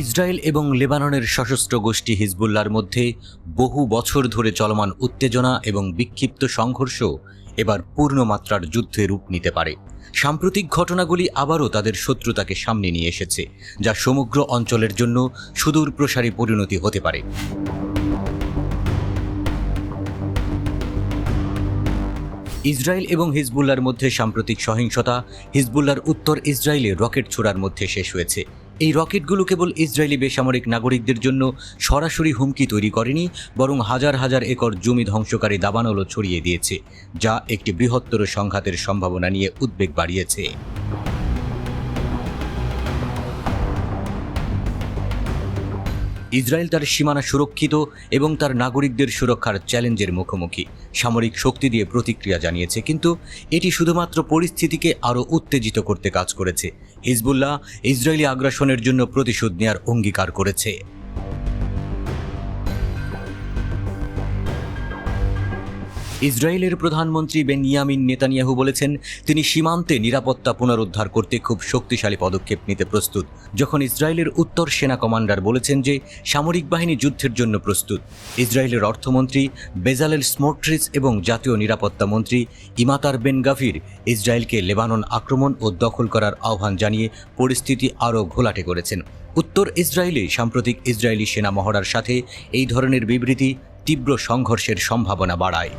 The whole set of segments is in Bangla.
ইসরায়েল এবং লেবাননের সশস্ত্র গোষ্ঠী হিজবুল্লাহর মধ্যে বহু বছর ধরে চলমান উত্তেজনা এবং বিক্ষিপ্ত সংঘর্ষ এবার পূর্ণমাত্রার যুদ্ধে রূপ নিতে পারে। সাম্প্রতিক ঘটনাগুলি আবারও তাদের শত্রুতাকে সামনে নিয়ে এসেছে, যা সমগ্র অঞ্চলের জন্য সুদূরপ্রসারী পরিণতি হতে পারে। ইসরায়েল এবং হিজবুল্লাহর মধ্যে সাম্প্রতিক সহিংসতা হিজবুল্লাহর উত্তর ইসরায়েলে রকেট ছোড়ার মধ্যে শেষ হয়েছে। এই রকেটগুলো কেবল ইসরায়েলি বেসামরিক নাগরিকদের জন্য সরাসরি হুমকি তৈরি করেনি, বরং হাজার হাজার একর জমি ধ্বংসকারী দাবানলও ছড়িয়ে দিয়েছে, যা একটি বৃহত্তর সংঘাতের সম্ভাবনা নিয়ে উদ্বেগ বাড়িয়েছে। ইসরায়েল তার সীমানা সুরক্ষিত এবং তার নাগরিকদের সুরক্ষার চ্যালেঞ্জের মুখোমুখি সামরিক শক্তি দিয়ে প্রতিক্রিয়া জানিয়েছে, কিন্তু এটি শুধুমাত্র পরিস্থিতিকে আরও উত্তেজিত করতে কাজ করেছে। হিজবুল্লাহ ইসরায়েলি আগ্রাসনের জন্য প্রতিশোধ নেওয়ার অঙ্গীকার করেছে। ইসরায়েলের প্রধানমন্ত্রী বেনিয়ামিন নেতানিয়াহু বলেছেন, তিনি সীমান্তে নিরাপত্তা পুনরুদ্ধার করতে খুব শক্তিশালী পদক্ষেপ নিতে প্রস্তুত, যখন ইসরায়েলের উত্তর সেনা কমান্ডার বলেছেন যে সামরিক বাহিনী যুদ্ধের জন্য প্রস্তুত। ইসরায়েলের অর্থমন্ত্রী বেজালেল স্মোট্রিচ এবং জাতীয় নিরাপত্তা মন্ত্রী ইমাতার বেন গাভির ইসরায়েলকে লেবানন আক্রমণ ও দখল করার আহ্বান জানিয়ে পরিস্থিতি আরও ঘোলাটে করেছেন। উত্তর ইসরায়েলে সাম্প্রতিক ইসরায়েলি সেনা মহড়ার সাথে এই ধরনের বিবৃতি তীব্র সংঘর্ষের সম্ভাবনা বাড়ায়।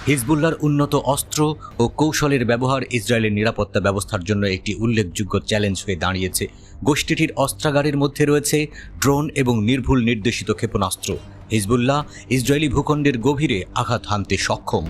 হিজবুল্লাহর উন্নত অস্ত্র ও কৌশলের ব্যবহার ইসরায়েলের নিরাপত্তা ব্যবস্থার জন্য একটি উল্লেখযোগ্য চ্যালেঞ্জ হয়ে দাঁড়িয়েছে। গোষ্ঠীটির অস্ত্রাগারের মধ্যে রয়েছে ড্রোন এবং নির্ভুল নির্দেশিত ক্ষেপণাস্ত্র। হিজবুল্লাহ ইসরায়েলি ভূখণ্ডের গভীরে আঘাত হানতে সক্ষম।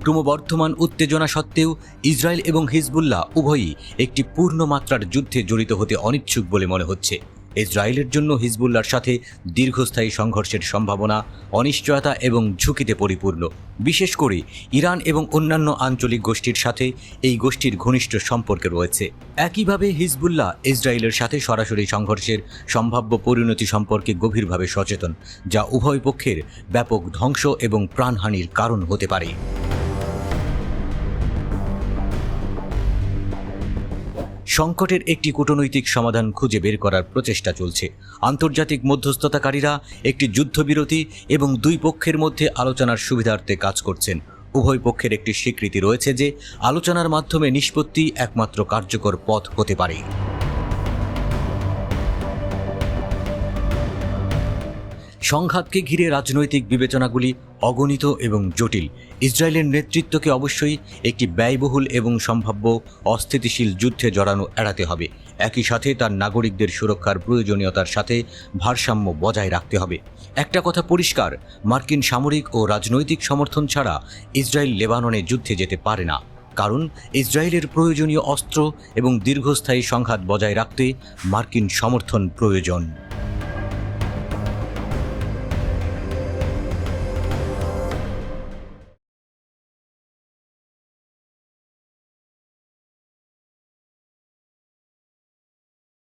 ক্রমবর্ধমান উত্তেজনা সত্ত্বেও ইসরায়েল এবং হিজবুল্লাহ উভয়ই একটি পূর্ণমাত্রার যুদ্ধে জড়িত হতে অনিচ্ছুক বলে মনে হচ্ছে। ইসরায়েলের জন্য হিজবুল্লাহর সাথে দীর্ঘস্থায়ী সংঘর্ষের সম্ভাবনা অনিশ্চয়তা এবং ঝুঁকিতে পরিপূর্ণ। বিশেষ করে ইরান এবং অন্যান্য আঞ্চলিক গোষ্ঠীর সাথে এই গোষ্ঠীর ঘনিষ্ঠ সম্পর্ক রয়েছে। একইভাবে হিজবুল্লাহ ইসরায়েলের সাথে সরাসরি সংঘর্ষের সম্ভাব্য পরিণতি সম্পর্কে গভীরভাবে সচেতন, যা উভয় পক্ষের ব্যাপক ধ্বংস এবং প্রাণহানির কারণ হতে পারে। সংকটের একটি কূটনৈতিক সমাধান খুঁজে বের করার প্রচেষ্টা চলছে। আন্তর্জাতিক মধ্যস্থতাকারীরা একটি যুদ্ধবিরতি এবং দুই পক্ষের মধ্যে আলোচনার সুবিধার্থে কাজ করছেন। উভয় পক্ষের একটি স্বীকৃতি রয়েছে যে আলোচনার মাধ্যমে নিষ্পত্তি একমাত্র কার্যকর পথ হতে পারে। সংঘাতকে ঘিরে রাজনৈতিক বিবেচনাগুলি অগণিত এবং জটিল। ইসরায়েলের নেতৃত্বকে অবশ্যই একটি ব্যয়বহুল এবং সম্ভাব্য অস্থিতিশীল যুদ্ধে জড়ানো এড়াতে হবে। একই সাথে তার নাগরিকদের সুরক্ষার প্রয়োজনীয়তার সাথে ভারসাম্য বজায় রাখতে হবে। একটা কথা পরিষ্কার, মার্কিন সামরিক ও রাজনৈতিক সমর্থন ছাড়া ইসরায়েল লেবাননে যুদ্ধে যেতে পারে না, কারণ ইসরায়েলের প্রয়োজনীয় অস্ত্র এবং দীর্ঘস্থায়ী সংঘাত বজায় রাখতে মার্কিন সমর্থন প্রয়োজন।